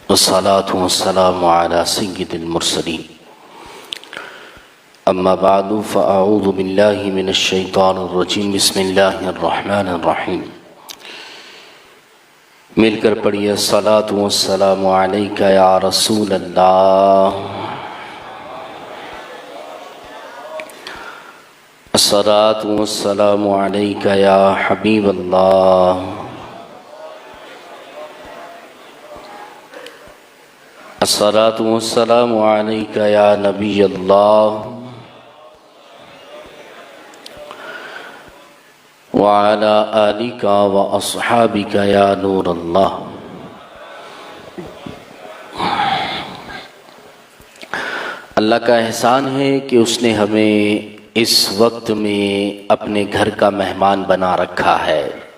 वस्सलातु वस्सलामु अला सय्यिदिल मुरसलीन अम्मा बादु फ़अऊज़ु बिल्लाहि मिनश शैतानिर रजीम बिस्मिल्लाहिर रहमानिर रहीम। मिलकर पढ़िए सलातु वस्सलामु अलैका या रसूल अल्लाह, अस्सलातु वस्सलामु अलैका या हबीब अल्लाह, अस्सलातु वस्सलामु अलैका या नबी अल्लाह व अला आलिका व अस्हाबिका या नूर अल्लाह। अल्लाह का एहसान है कि उसने हमें इस वक्त में अपने घर का मेहमान बना रखा है।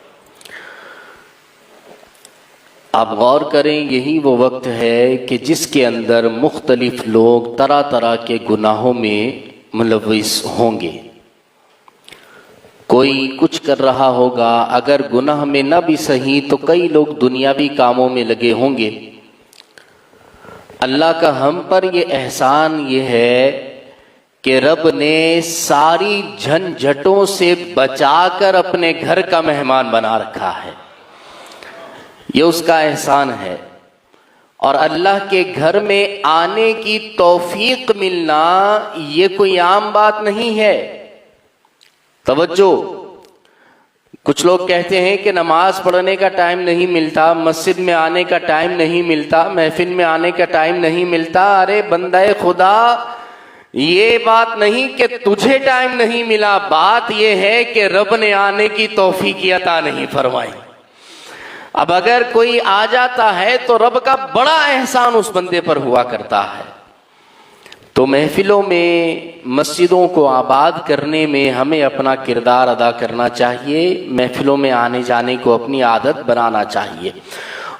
आप गौर करें, यही वो वक्त है कि जिसके अंदर मुख्तलिफ लोग तरह तरह के गुनाहों में मुलव्विस होंगे। कोई कुछ कर रहा होगा, अगर गुनाह में न भी सही तो कई लोग दुनियावी कामों में लगे होंगे। अल्लाह का हम पर ये एहसान ये है कि रब ने सारी झंझटों से बचाकर अपने घर का मेहमान बना रखा है। ये उसका एहसान है। और अल्लाह के घर में आने की तौफीक मिलना ये कोई आम बात नहीं है। तवज्जो, कुछ लोग कहते हैं कि नमाज पढ़ने का टाइम नहीं मिलता, मस्जिद में आने का टाइम नहीं मिलता, महफिल में आने का टाइम नहीं मिलता। अरे बंदे खुदा, ये बात नहीं कि तुझे टाइम नहीं मिला, बात ये है कि रब ने आने की तौफीक अता नहीं फरमाई। अब अगर कोई आ जाता है तो रब का बड़ा एहसान उस बंदे पर हुआ करता है। तो महफिलों में, मस्जिदों को आबाद करने में हमें अपना किरदार अदा करना चाहिए। महफिलों में आने जाने को अपनी आदत बनाना चाहिए।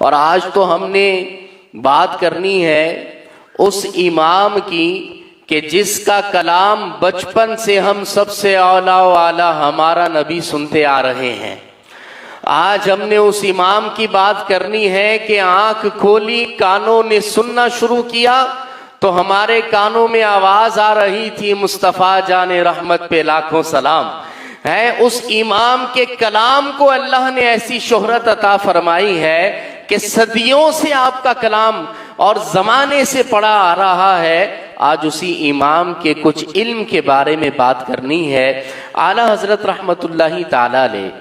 और आज तो हमने बात करनी है उस इमाम की कि जिसका कलाम बचपन से हम सबसे औला वाला हमारा नबी सुनते आ रहे हैं। आज हमने उस इमाम की बात करनी है कि आंख खोली, कानों ने सुनना शुरू किया तो हमारे कानों में आवाज आ रही थी, मुस्तफ़ा जाने रहमत पे लाखों सलाम। है उस इमाम के कलाम को अल्लाह ने ऐसी शोहरत अता फरमाई है कि सदियों से आपका कलाम और जमाने से पड़ा आ रहा है। आज उसी इमाम के कुछ इल्म के बारे में बात करनी है। आला हजरत रहमतुल्लाही ताला अलैह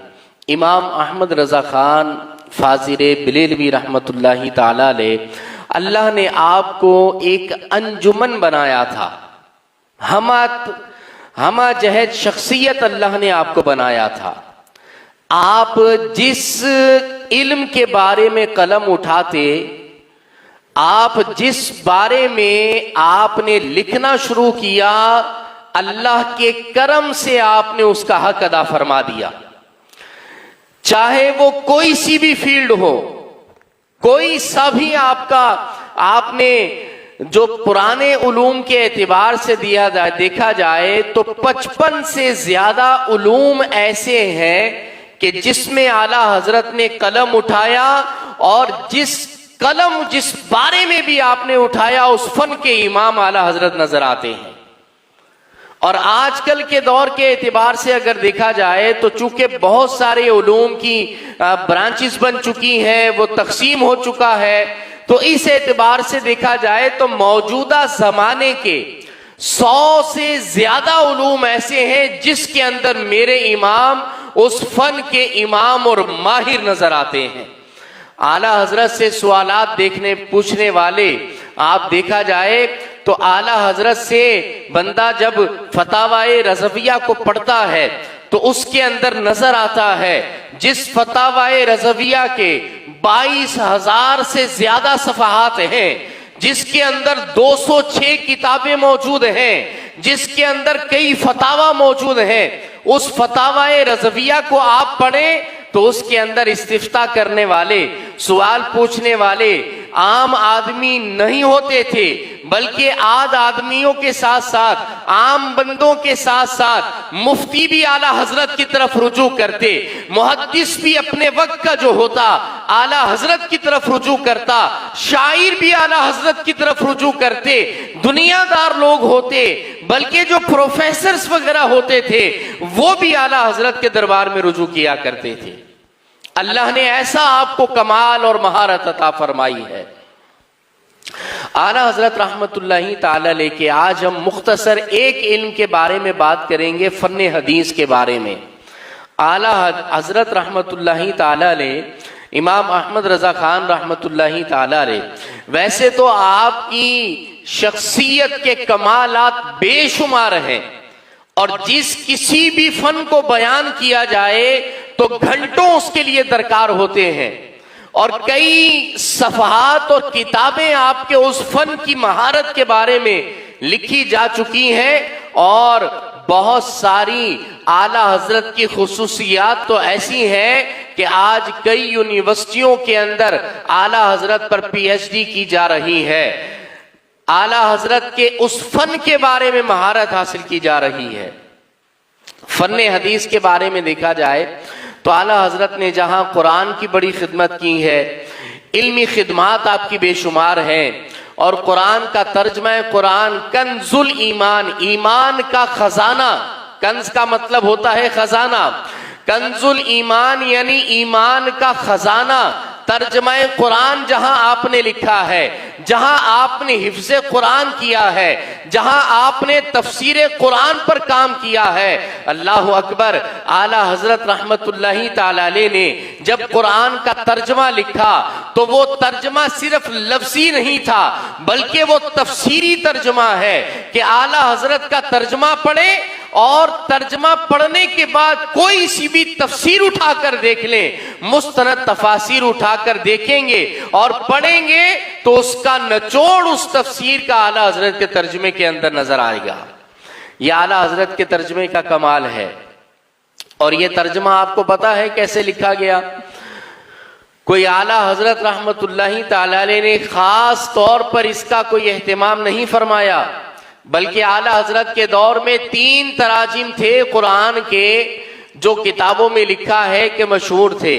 इमाम अहमद रजा खान फाजिरे बिलेलवी रहमतुल्लाही ताला अलैह, अल्लाह ने आपको एक अंजुमन बनाया था। हमा जहद शख्सियत अल्लाह ने आपको बनाया था। आप जिस इल्म के बारे में कलम उठाते, आप जिस बारे में आपने लिखना शुरू किया, अल्लाह के करम से आपने उसका हक अदा फरमा दिया। चाहे वो कोई सी भी फील्ड हो, कोई सा भी आपने जो पुराने उलूम के एतबार से देखा जाए तो 55 से ज्यादा उलूम ऐसे हैं कि जिसमें आला हजरत ने कलम उठाया और जिस बारे में भी आपने उठाया उस फन के इमाम आला हजरत नजर आते हैं। और आजकल के दौर के एतबार से अगर देखा जाए तो चूंकि बहुत सारे उलूम की ब्रांचेस बन चुकी हैं, वो तकसीम हो चुका है, तो इस एतबार से देखा जाए तो मौजूदा जमाने के 100 से ज्यादा उलूम ऐसे हैं जिसके अंदर मेरे इमाम उस फन के इमाम और माहिर नजर आते हैं। आला हजरत से सवालात पूछने वाले आप देखा जाए तो आला हजरत से बंदा जब फतावाए रज़विया को पढ़ता है तो उसके अंदर नजर आता है, जिस फतावाए रज़विया के 22,000 से ज्यादा सफ़हात हैं, जिसके अंदर 206 किताबें मौजूद हैं, जिसके अंदर कई फतावा मौजूद हैं, उस फतावाए रज़विया को आप पढ़ें तो उसके अंदर इस्तिफ्ता करने वाले, सवाल पूछने वाले आम आदमी नहीं होते थे, बल्कि आद आदमियों के साथ साथ आम बंदों के साथ साथ मुफ्ती भी आला हजरत की तरफ रुजू करते, मुहद्दिस भी अपने वक्त का जो होता आला हजरत की तरफ रुजू करता, शायर भी आला हजरत की तरफ रुजू करते, दुनियादार लोग होते, बल्कि जो प्रोफेसर्स वगैरह होते थे वो भी आला हजरत के दरबार में रुजू किया करते थे। अल्लाह ने ऐसा आपको कमाल और महारत अता फरमाई है। आला हजरत रहमतुल्लाहि ताला लेके आज हम मुख्तसर एक इल्म के बारे में बात करेंगे, फन्ने हदीस के बारे में। आला हजरत रहमतुल्लाहि ताला ले इमाम अहमद रजा खान रहमतुल्लाहि ताला ले, वैसे तो आपकी शख्सियत के कमालात बेशुमार हैं और जिस किसी भी फन को बयान किया जाए तो घंटों उसके लिए दरकार होते हैं और कई सफहात और किताबें आपके उस फन की महारत के बारे में लिखी जा चुकी हैं और बहुत सारी आला हजरत की खुसूसियात तो ऐसी हैं कि आज कई यूनिवर्सिटियों के अंदर आला हजरत पर पीएचडी की जा रही है। आला हजरत के उस फन के बारे में महारत हासिल की जा रही है। फन्ने हदीस के बारे में देखा जाए तो आला हजरत ने जहां कुरान की बड़ी खिदमत की है, इल्मी खिदमात आपकी बेशुमार हैं और कुरान का तर्जमा है कुरान कंजुल ईमान, ईमान का खजाना। कंज का मतलब होता है खजाना, कंजुल ईमान यानी ईमान का खजाना। तर्जमा कुरान जहां आपने लिखा है, जहां आपने हिफ्ज़ कुरान किया है, जहां आपने तफसीर कुरान पर काम किया है, अल्लाह अकबर। आला हजरत रहमतुल्लाहि ताला अलैह ने जब कुरान का तर्जमा लिखा तो वो तर्जमा सिर्फ लफ्जी नहीं था, बल्कि वो तफसीरी तर्जमा है कि आला हजरत का तर्जमा पढ़े और तर्जमा पढ़ने के बाद कोई सी भी तफसीर उठाकर देख लें, मुस्तनद तफासिर उठाकर देखेंगे और पढ़ेंगे तो उसका निचोड़ उस तफसीर का आला हजरत के तर्जमे के अंदर नजर आएगा। यह आला हजरत के तर्जमे का कमाल है। और यह तर्जमा आपको पता है कैसे लिखा गया? कोई आला हजरत रहमतुल्लाहि ताला अलैह ने खास तौर पर इसका कोई एहतमाम नहीं फरमाया, बल्कि आला हजरत के दौर में 3 तराजिम थे कुरान के जो किताबों में लिखा है कि मशहूर थे,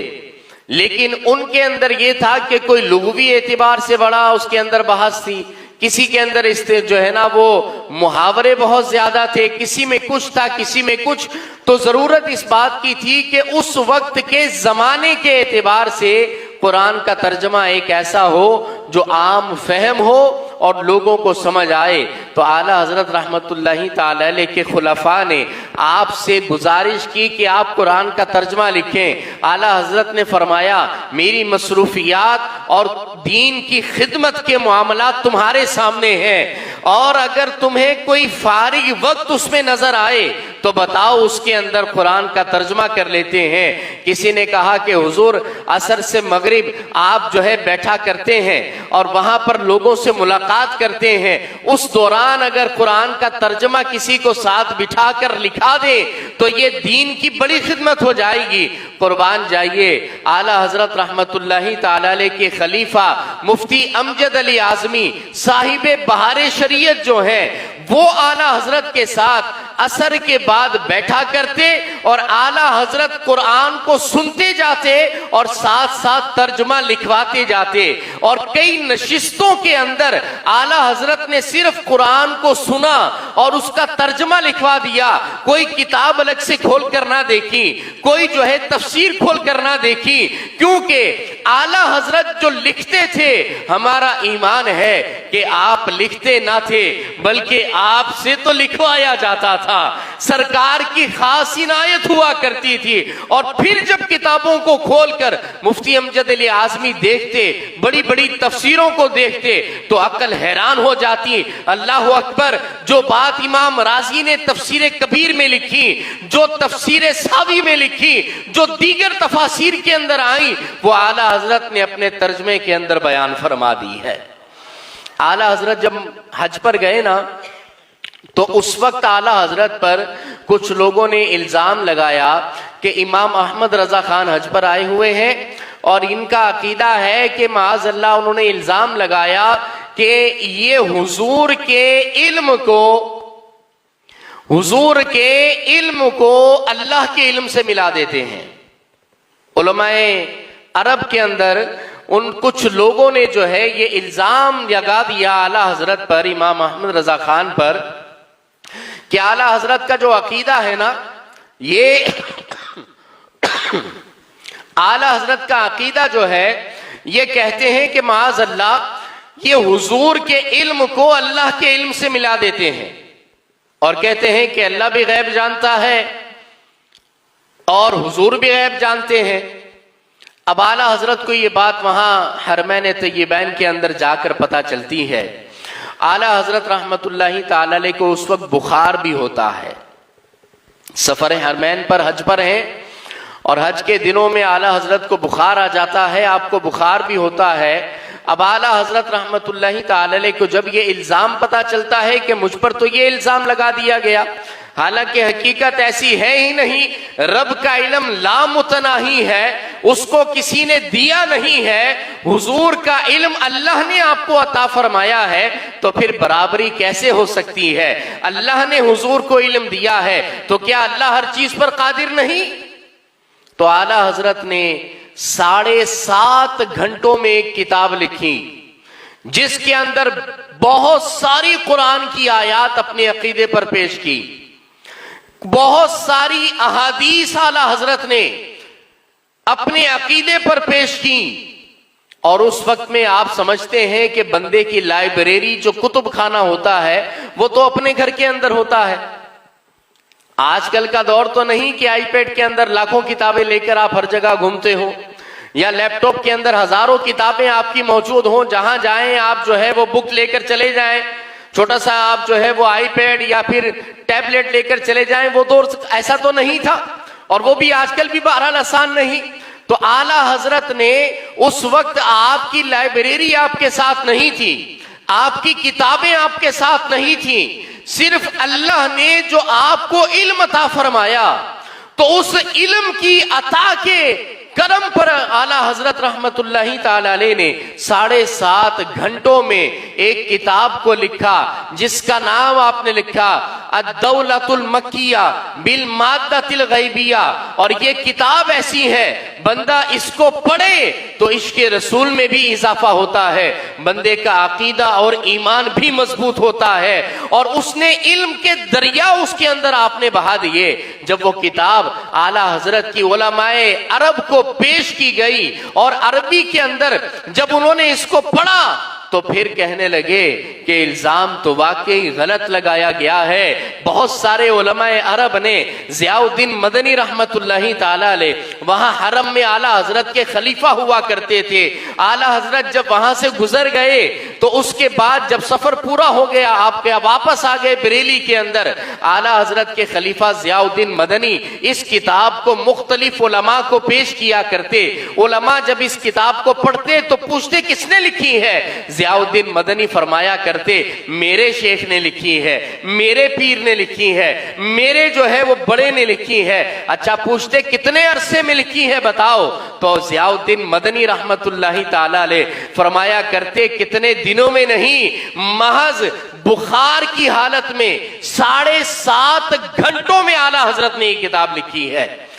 लेकिन उनके अंदर यह था कि कोई लुग़वी एतबार से बड़ा उसके अंदर बहस थी, किसी के अंदर इस जो है ना वो मुहावरे बहुत ज्यादा थे, किसी में कुछ था किसी में कुछ। तो जरूरत इस बात की थी कि उस वक्त के जमाने के एतबार से कुरान का तर्जमा एक ऐसा हो जो आम फहम हो और लोगों को समझ आए। तो आला हजरत रहमतुल्लाहि ताला अलैह के खुलफा ने आपसे गुजारिश की कि आप कुरान का तर्जमा लिखें। आला हजरत ने फरमाया मेरी मसरूफियात और दीन की खिदमत के मामलात तुम्हारे सामने हैं और अगर तुम्हें कोई फारिग वक्त उसमें नजर आए तो बताओ, उसके अंदर कुरान का तर्जमा कर लेते हैं। किसी ने कहा कि हुजूर असर से मगरिब आप जो है बैठा करते हैं और वहां पर लोगों से मुलाकात करते हैं, उस दौरान अगर कुरान का तर्जमा किसी को साथ बिठा कर लिखा दे तो ये दीन की बड़ी खिदमत हो जाएगी। कुर्बान जाइए, आला हजरत रहमतुल्लाहि ताला अलैह के खलीफा मुफ्ती अमजद अली आजमी साहिबे बहारे शरीयत जो है वो आला हजरत के साथ असर के बाद बैठा करते और आला हजरत कुरान को सुनते जाते और साथ साथ तर्जुमा लिखवाते जाते। और कई नशिस्तों के अंदर आला हजरत ने सिर्फ कुरान को सुना और उसका तर्जुमा लिखवा दिया। कोई किताब अलग से खोल कर ना देखी, कोई जो है तफसीर खोल कर ना देखी, क्योंकि आला हजरत जो लिखते थे, हमारा ईमान है कि आप लिखते ना थे बल्कि आपसे तो लिखवाया जाता था। सरकार की खास इनायत हुआ करती थी और फिर जब किताबों को खोलकर मुफ्ती अमजद अली आजमी देखते, बड़ी बड़ी तफसीरों को देखते तो अक्ल हैरान हो जाती। अल्लाह अकबर, जो बात इमाम राजी ने तफसीर कबीर में लिखी, जो तफसीर सावी में लिखी, जो दीगर तफासिर के अंदर आई, वो आला हजरत ने अपने तर्जमे के अंदर बयान फरमा दी है। आला हजरत जब हज पर गए ना तो उस वक्त आला हजरत पर कुछ लोगों ने इल्जाम लगाया कि इमाम अहमद रजा खान हज पर आए हुए हैं और इनका अकीदा है कि माअज़ल्लाह, उन्होंने इल्जाम लगाया कि ये हुजूर के इल्म को अल्लाह के इल्म से मिला देते हैं। उलमाए अरब के अंदर उन कुछ लोगों ने जो है ये इल्जाम लगा दिया आला हजरत पर, इमाम अहमद रजा खान पर, कि आला हजरत का जो अकीदा है ना, ये आला हजरत का अकीदा जो है ये कहते हैं कि माअज़ल्लाह, ये हुजूर के इल्म को अल्लाह के इल्म से मिला देते हैं और कहते हैं कि अल्लाह भी गैब जानता है और हुजूर भी गैब जानते हैं। अब आला हजरत को ये बात वहां हरमैन तय्यबैन के अंदर जाकर पता चलती है। आला हजरत रहमतुल्लाहि ताला अलैह को उस वक्त बुखार भी होता है, सफर हरमैन पर हज पर है और हज के दिनों में आला हजरत को बुखार आ जाता है, आपको बुखार भी होता है। अब आला हजरत रहमतुल्लाहि ताला अलैह को जब ये इल्जाम पता चलता है कि मुझ पर तो ये इल्जाम लगा दिया गया, हालांकि हकीकत ऐसी है ही नहीं, रब का इल्म लामुतनाही है, उसको किसी ने दिया नहीं है, हुजूर का इल्म अल्लाह ने आपको अता फरमाया है, तो फिर बराबरी कैसे हो सकती है? अल्लाह ने हुजूर को इल्म दिया है तो क्या अल्लाह हर चीज पर कादिर नहीं? तो आला हजरत ने 7.5 घंटों में एक किताब लिखी जिसके अंदर बहुत सारी कुरान की आयत अपने अकीदे पर पेश की, बहुत सारी अहादीस आला हजरत ने अपने अकीदे पर पेश की। और उस वक्त में आप समझते हैं कि बंदे की लाइब्रेरी, जो कुतुब खाना होता है, वो तो अपने घर के अंदर होता है। आजकल का दौर तो नहीं कि आईपैड के अंदर लाखों किताबें लेकर आप हर जगह घूमते हो, या लैपटॉप के अंदर हजारों किताबें आपकी मौजूद हो, जहां जाएं आप जो है वो बुक लेकर चले जाएं, छोटा सा आप जो है वो आईपैड या फिर टैबलेट लेकर चले जाएं। वो दौर ऐसा तो नहीं था, और वो भी आजकल भी बहरहाल आसान नहीं। तो आला हजरत ने उस वक्त, आपकी लाइब्रेरी आपके साथ नहीं थी, आपकी किताबें आपके साथ नहीं थी, सिर्फ अल्लाह ने जो आपको इल्म अता फरमाया, तो उस इल्म की अता के करम पर आला हजरत रहमतुल्लाहि ताला अलैह ने 7.5 घंटों में एक किताब को लिखा, जिसका नाम आपने लिखा अद-दौलतुल मक्किया बिल माद्दतिल गैबिया। और ये किताब ऐसी है, बंदा इसको पढ़े तो इश्क़े रसूल में भी इजाफा होता है, बंदे का अकीदा और ईमान भी मजबूत होता है, और उसने इल्म के दरिया उसके अंदर आपने बहा दिए। जब वो किताब आला हजरत की उलमाए अरब को पेश की गई और अरबी के अंदर जब उन्होंने इसको पढ़ा, तो फिर कहने लगे कि इल्जाम तो वाकई गलत लगाया गया है। बहुत सारे उलमाए अरब ने, ज़ियाउद्दीन मदनी रहमतुल्लाहि ताला अलैह वहां हरम में आला हजरत के खलीफा हुआ करते थे, आला हजरत जब वहां से गुजर गए तो उसके बाद जब सफर पूरा हो गया, आपके वापस आ गए बरेली के अंदर, आला हजरत के खलीफा ज़ियाउद्दीन मदनी इस किताब को मुख्तलिफ उलमा को पेश किया करते। उलमा जब इस किताब को पढ़ते तो पूछते किसने लिखी है? ज़ियाउद्दीन मदनी फरमाया करते, मेरे शेख ने लिखी है, मेरे पीर ने लिखी है, मेरे जो है वो बड़े ने लिखी है। अच्छा, पूछते कितने अरसे में लिखी है बताओ? तो ज़ियाउद्दीन मदनी रहमतुल्लाहि ताला अलैह फरमाया करते, कितने दिनों में नहीं, महज बुखार की हालत में 7.5 घंटों में आला हजरत ने ये किताब लिखी है।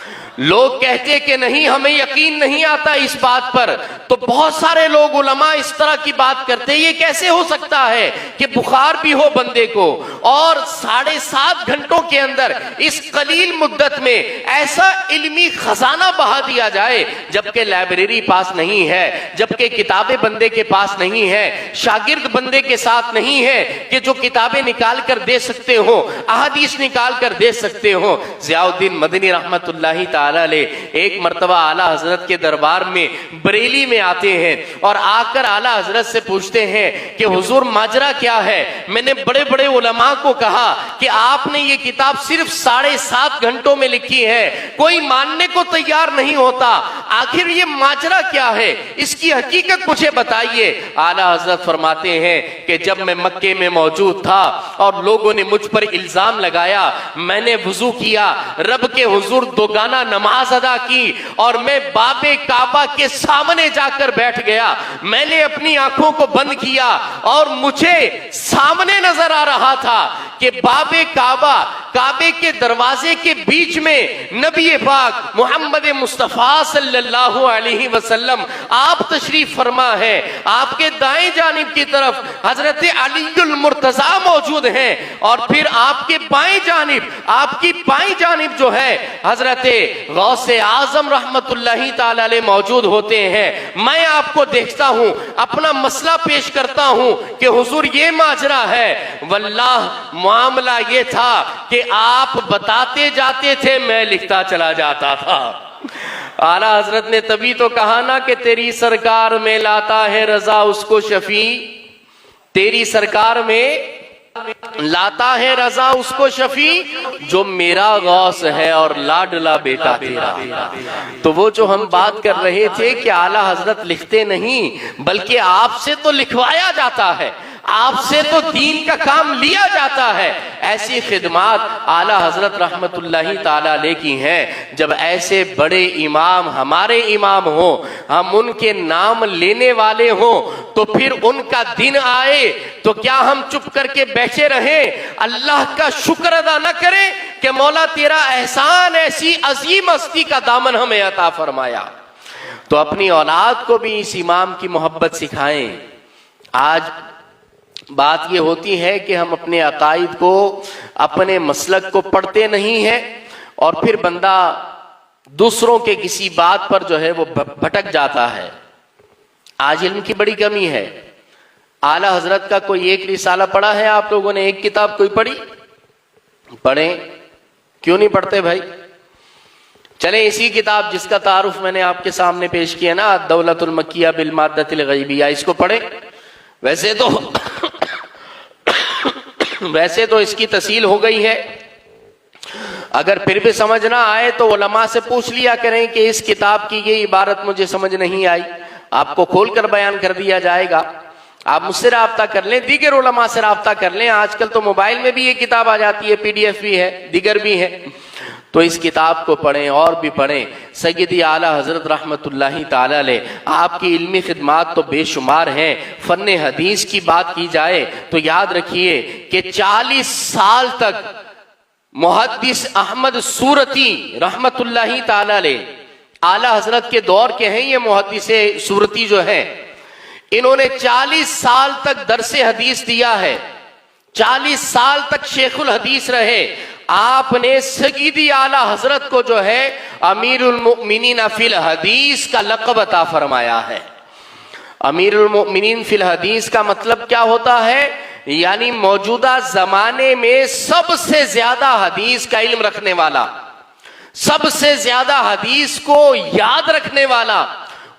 लोग कहते कि नहीं, हमें यकीन नहीं आता इस बात पर, तो बहुत सारे लोग उलमा इस तरह की बात करते, ये कैसे हो सकता है कि बुखार भी हो बंदे को और 7.5 घंटों के अंदर इस कलील मुद्दत में ऐसा इल्मी खजाना बहा दिया जाए, जबकि लाइब्रेरी पास नहीं है, जबकि किताबें बंदे के पास नहीं है, शागिर्द बंदे के साथ नहीं है कि जो किताबें निकाल कर दे सकते हो, अहादीस निकाल कर दे सकते हो। ज़ियाउद्दीन मदनी रहमतुल्लाहि ताला ताला अलैह एक मर्तबा आला हजरत के दरबार में बरेली में आते हैं और आकर आला हजरत से पूछते हैं कि हुजूर माजरा क्या है। मैंने बड़े बड़े उलमा को कहा कि आपने ये किताब सिर्फ 7.5 घंटों में लिखी है, कोई मानने को तैयार नहीं होता, आखिर ये माजरा क्या है, इसकी हकीकत मुझे बताइए। आला हजरत फरमाते हैं कि जब मैं मक्के में मौजूद था और लोगों ने मुझ पर इल्जाम लगाया, मैंने वुजू किया, रब के हुजूर दोगाना नमाज अदा की और मैं बाबे काबा के सामने जाकर बैठ गया। मैंने अपनी आंखों को बंद किया और मुझे सामने नजर आ रहा था कि बाबे काबा, काबे के दरवाजे के बीच में नबी पाक मोहम्मद मुस्तफा सल्लल्लाहु अलैहि वसल्लम आप तशरीफ फरमा है। आपके दाएं जानिब की तरफ हजरत अलीउल मुर्तजा मौजूद हैं और फिर आपके बाएं जानिब, आपकी बाएं जानिब जो है हजरत गौसे आजम रहमतुल्लाही ताला अलैह मौजूद होते हैं। मैं आपको देखता हूं, अपना मसला पेश करता हूं कि हुजूर ये माजरा है। वल्लाह मामला ये था कि आप बताते जाते थे, मैं लिखता चला जाता था। आला हजरत ने तभी तो कहा ना कि तेरी सरकार में लाता है रजा उसको शफी, तेरी सरकार में लाता है रजा उसको शफी, जो मेरा गौस है और लाडला बेटा तेरा। तो वो जो हम बात कर रहे थे कि आला हजरत लिखते नहीं बल्कि आपसे तो लिखवाया जाता है, आपसे तो दीन का काम लिया जाता है। ऐसी खिदमात आला हजरत रहमतुल्लाही ताला अलैह की हैं। जब ऐसे बड़े इमाम हमारे इमाम हो, हम उनके नाम लेने वाले हो, तो फिर उनका दिन आए तो क्या हम चुप करके बैठे रहें, अल्लाह का शुक्र अदा न करें कि मौला तेरा एहसान ऐसी अजीम हस्ती का दामन हमें अता फरमाया। तो अपनी औलाद को भी इस इमाम की मोहब्बत सिखाएं। आज बात यह होती है कि हम अपने अकायद को, अपने मसलक को पढ़ते नहीं हैं और फिर बंदा दूसरों के किसी बात पर जो है वो भटक जाता है। आज इल्म की बड़ी कमी है। आला हजरत का कोई एक रिसाला पढ़ा है आप लोगों ने? एक किताब कोई पढ़ी? पढ़ें, क्यों नहीं पढ़ते भाई? चले इसी किताब जिसका तारुफ मैंने आपके सामने पेश किया ना, दौलतुल मक्किया बिल माद्दतिल गैबिया, इसको पढ़ें। वैसे तो इसकी तसील हो गई है, अगर फिर भी समझ ना आए तो उलमा से पूछ लिया करें कि इस किताब की ये इबारत मुझे समझ नहीं आई, आपको खोलकर बयान कर दिया जाएगा। आप मुझसे राब्ता कर लें, दीगर उलमा से राब्ता कर लें। आजकल तो मोबाइल में भी ये किताब आ जाती है, PDF भी है, दीगर भी है। तो इस किताब को पढ़ें और भी पढ़ें। सय्यदी आला हजरत रहमतुल्लाही ताला अलैह आपकी इल्मी खिदमात तो बेशुमार हैं। फन्ने हदीस की बात की जाए तो याद रखिए कि 40 साल तक मुहद्दिस अहमद सूरती रहमतुल्लाही ताला अलैह आला हजरत के दौर के हैं। ये मुहद्दिस सूरती जो है, इन्होंने 40 साल तक दरसे हदीस दिया है, 40 साल तक शेखुल हदीस रहे। आपने सय्यदी आला हजरत को जो है अमीरुल मुमिनीन फिल हदीस का लक़ब अता फरमाया है। अमीरुल मुमिनीन फिल हदीस का मतलब क्या होता है? यानी मौजूदा जमाने में सबसे ज्यादा हदीस का इल्म रखने वाला, सबसे ज्यादा हदीस को याद रखने वाला,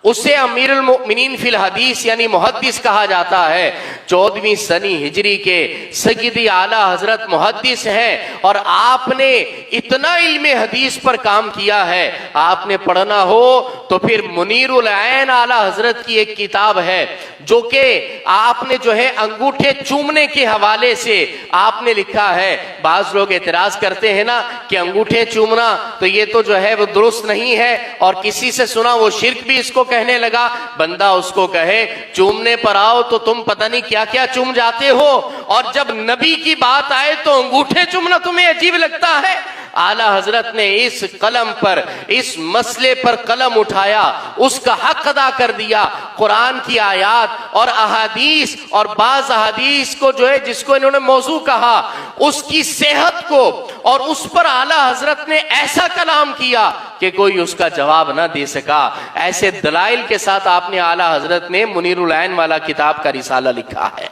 उसे अमीरुल मुमिनीन फिल हदीस यानी मुहद्दिस कहा जाता है। 14वीं सदी हिजरी के सय्यदी आला हजरत मुहद्दिस हैं और आपने इतना इल्मे हदीस पर काम किया है। आपने पढ़ना हो तो फिर मुनीरुल ऐन आला हजरत की एक किताब है जो कि आपने जो है अंगूठे चूमने के हवाले से आपने लिखा है। बाज लोग एतराज करते हैं ना कि अंगूठे चूमना तो ये तो जो है वो दुरुस्त नहीं है, और किसी से सुना वो शिर्क भी इसको कहने लगा। बंदा उसको कहे चूमने पर आओ तो तुम पता नहीं क्या क्या चूम जाते हो, और जब नबी की बात आए तो अंगूठे चूमना तुम्हें अजीब लगता है। आला हजरत ने इस कलम पर, इस मसले पर कलम उठाया, उसका हक अदा कर दिया। कुरान की आयात और अहादीस और बाज अहादीस को जो है जिसको इन्होंने मौजू कहा, उसकी सेहत को और उस पर आला हजरत ने ऐसा कलाम किया कि कोई उसका जवाब ना दे सका। ऐसे दलाइल के साथ आपने आला हजरत ने मुनीरुल ऐन वाला किताब का रिसाला लिखा है।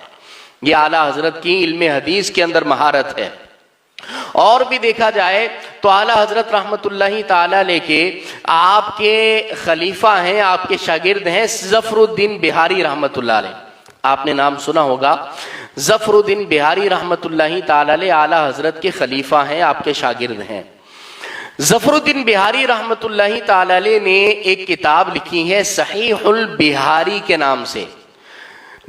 ये आला हजरत की इल्मे हदीस के अंदर महारत है। और भी देखा जाए तो आला हजरत रहमतुल्लाहि ताला अलैह के आपके खलीफा हैं, आपके शागिर्द हैं ज़फ़रुद्दीन बिहारी रहमतुल्लाह अलैह। आपने नाम सुना होगा, ज़फ़रुद्दीन बिहारी रहमतुल्लाहि ताला अलैह आला हजरत के खलीफा हैं, आपके शागिर्द हैं। ज़फ़रुद्दीन बिहारी रहमतुल्लाहि ताला अलैह ने एक किताब लिखी है सहीहुल बिहारी के नाम से,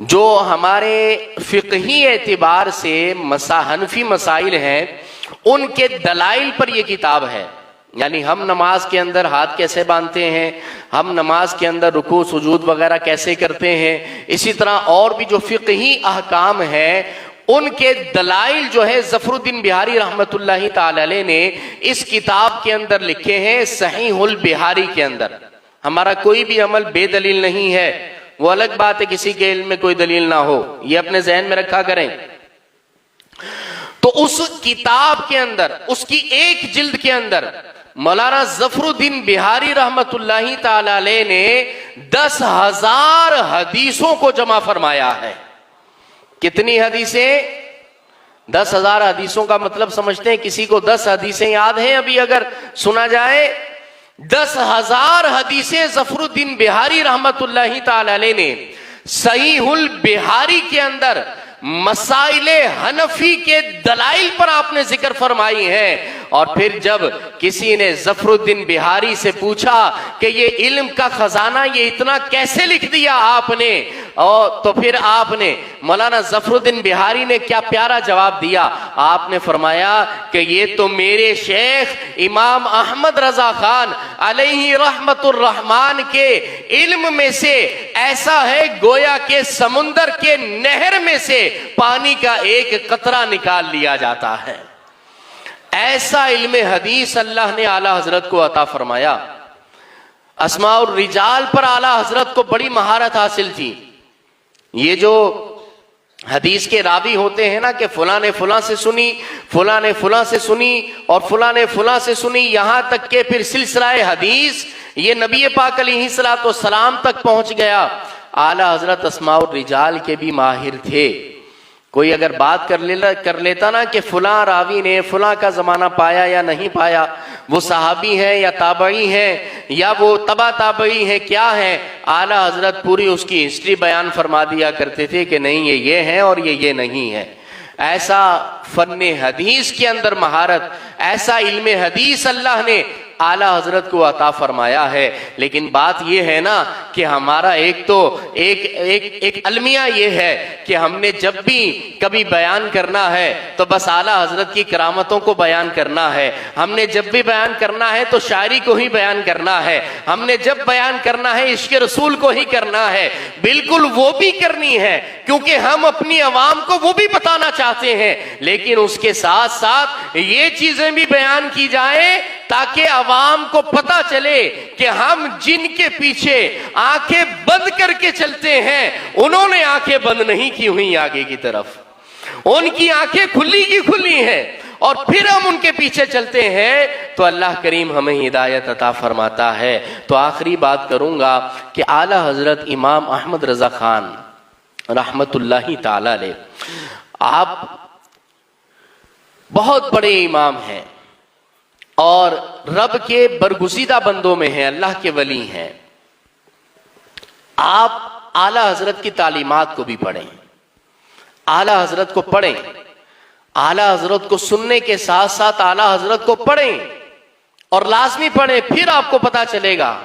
जो हमारे फ़िक़ही एतबार से हनफी मसाइल हैं उनके दलाइल पर यह किताब है। यानी हम नमाज के अंदर हाथ कैसे बांधते हैं, हम नमाज के अंदर रुकू सुजूद वगैरह कैसे करते हैं, इसी तरह और भी जो फ़िक़ही अहकाम है उनके दलाइल जो है ज़फ़रुद्दीन बिहारी रहमतुल्लाहि ताला अलैह ने इस किताब के अंदर लिखे हैं सहीहुल बिहारी के अंदर। हमारा कोई भी अमल बेदलील नहीं है, वो अलग बात है किसी के इल्म में कोई दलील ना हो, ये अपने ज़हन में रखा करें। तो उस किताब के अंदर, उसकी एक जिल्द के अंदर मौलाना ज़फ़रुद्दीन बिहारी रहमतुल्लाहि ताला अलैह ने 10,000 हदीसों को जमा फरमाया है। कितनी हदीसें? 10,000 हदीसों का मतलब समझते हैं? किसी को 10 हदीसें याद हैं अभी अगर सुना जाए? 10,000 हदीसें ज़फ़रुद्दीन बिहारी रहमतुल्लाहि ताला अलैह ने सहीहुल बिहारी के अंदर मसाइले हनफी के दलाइल पर आपने जिक्र फरमाई है। और फिर जब किसी ने ज़फ़रुद्दीन बिहारी से पूछा कि ये इल्म का खजाना ये इतना कैसे लिख दिया आपने, और तो फिर आपने मौलाना ज़फ़रुद्दीन बिहारी ने क्या प्यारा जवाब दिया। आपने फरमाया कि ये तो मेरे शेख इमाम अहमद रजा खान अलैहि रहमतुर रहमान के इल्म में से ऐसा है गोया के समुंदर के नहर में से पानी का एक कतरा निकाल लिया जाता है। ऐसा इल्म हदीस अल्लाह ने आला हजरत को अता फरमाया। अस्मा और रिजाल पर आला हजरत को बड़ी महारत हासिल थी। ये जो हदीस के रावी होते हैं ना कि फुला ने फुला से सुनी, फुला ने फुला से सुनी और फुला ने फुला से सुनी, यहां तक के फिर सिलसिलाए हदीस ये नबी पाक अलैहिस्सलातु वस्सलाम तक पहुंच गया। आला हजरत अस्मा और रिजाल के भी माहिर थे। कोई अगर बात कर लेता ना कि फुला रावी ने फुला का जमाना पाया या नहीं पाया, वो सहाबी है या ताबई है या वो तबा ताबई है, क्या है, आला हजरत पूरी उसकी हिस्ट्री बयान फरमा दिया करते थे कि नहीं ये है और ये नहीं है। ऐसा फन्ने हदीस के अंदर महारत, ऐसा इल्मे हदीस अल्लाह ने आला हजरत को अता फरमाया है। लेकिन बात यह है ना कि हमारा एक तो एक अलमिया ये है कि हमने जब भी कभी बयान करना है तो बस आला हजरत की करामतों को बयान करना है। हमने जब भी बयान करना है तो शायरी को ही बयान करना है। हमने जब बयान करना है इश्क़ रसूल को ही करना है। बिल्कुल वो भी करनी है क्योंकि हम अपनी आवाम को वो भी बताना चाहते हैं, लेकिन उसके साथ साथ ये चीजें भी बयान की जाए ताकि आवाम को पता चले कि हम जिनके पीछे आंखें बंद करके चलते हैं उन्होंने आंखें बंद नहीं की हुई आगे की तरफ, उनकी आंखें खुली की खुली हैं और फिर हम उनके पीछे चलते हैं तो अल्लाह करीम हमें हिदायत अता फरमाता है। तो आखिरी बात करूंगा कि आला हजरत इमाम अहमद रजा खान रहमतुल्लाहि ताला अलैह, आप बहुत बड़े इमाम हैं और रब के बरगुज़ीदा बंदों में हैं, अल्लाह के वली हैं। आप आला हजरत की तालीमात को भी पढ़ें, आला हजरत को पढ़ें, आला हजरत को सुनने के साथ साथ आला हजरत को पढ़ें और लाजमी पढ़ें, फिर आपको पता चलेगा।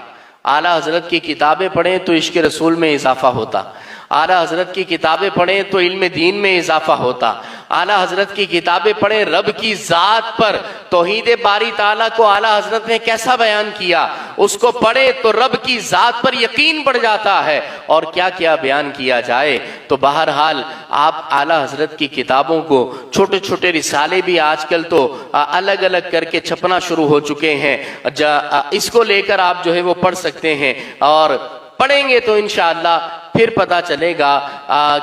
आला हजरत की किताबें पढ़ें तो इश्क़ रसूल में इजाफा होता, आला हजरत की किताबें पढ़ें तो इल्म दीन में इजाफा होता, आला हजरत की किताबें पढ़ें रब की ज़ात पर, तौहीद बारी ताला को आला हजरत ने कैसा बयान किया उसको पढ़े तो रब की ज़ात पर यकीन बढ़ जाता है और क्या क्या बयान किया जाए। तो बहरहाल आप आला हजरत की किताबों को, छोटे छोटे रिसाले भी आजकल तो अलग अलग करके छपना शुरू हो चुके हैं, इसको लेकर आप जो है वो पढ़ सकते हैं और पढ़ेंगे तो इंशाअल्लाह फिर पता चलेगा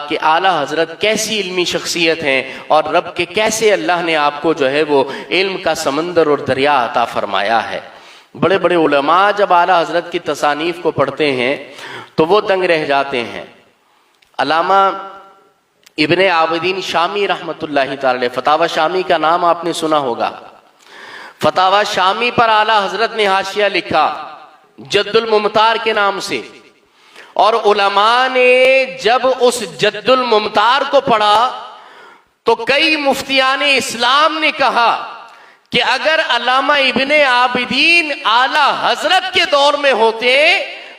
कि आला हजरत कैसी इल्मी शख्सियत हैं और रब के कैसे अल्लाह ने आपको जो है वो इल्म का समंदर और दरिया अता फरमाया है। बड़े बड़े उलमा जब आला हजरत की तसानीफ को पढ़ते हैं तो वो दंग रह जाते हैं। अल्लामा इब्ने आबिदीन शामी रहमतुल्लाहि ताला अलैह, फतावा शामी का नाम आपने सुना होगा। फतावा शामी पर आला हजरत ने हाशिया लिखा जद्दुल मुमतार के नाम से, और उलमा ने जब उस जद्दुल मुमतार को पढ़ा तो कई मुफ्तियान इस्लाम ने कहा कि अगर अल्लामा इब्ने आबिदीन आला हजरत के दौर में होते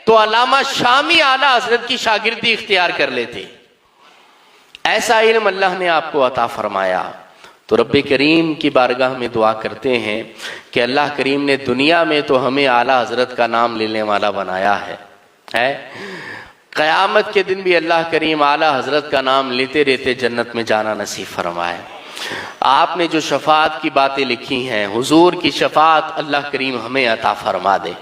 तो अल्लामा शामी आला हजरत की शागिर्दी इख्तियार कर लेते। ऐसा इल्म अल्लाह ने आपको अता फरमाया। तो रब्बे करीम की बारगाह में दुआ करते हैं कि अल्लाह करीम ने दुनिया में तो हमें आला हजरत का नाम लेने वाला बनाया है। क़यामत के दिन भी अल्लाह करीम आला हजरत का नाम लेते रहते जन्नत में जाना नसीब फरमाए। आपने जो शफाअत की बातें लिखी हैं, हुजूर की शफाअत अल्लाह करीम हमें अता फरमा दे।